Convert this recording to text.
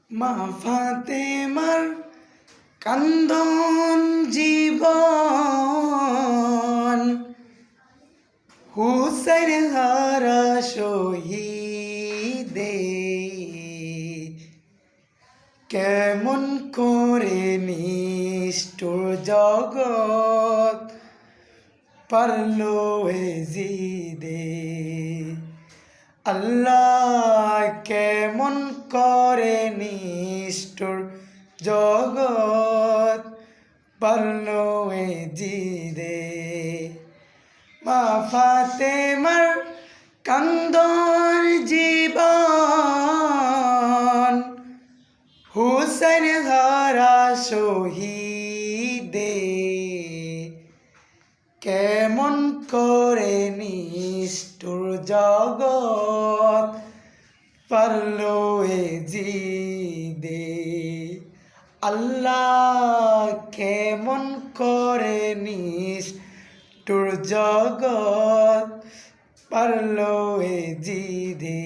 মা ফাতেমার কান্দন জীবন, হুসাইন হারা শহীদে, কেমন করে নিষ্ঠুর জগৎ পারল এ জিদে। আল্লাহ কেমন করে নিষ্ঠুর জগৎ পারল এ জিদে। মা ফাতেমার কান্দন জীবন, হুসাইন হারা শহীদে, কেমন করে নিষ্ঠুর জগৎ পারল এ জিদে। আল্লাহ কেমন করে নিষ্ঠুর জগৎ পারল এ জিদে।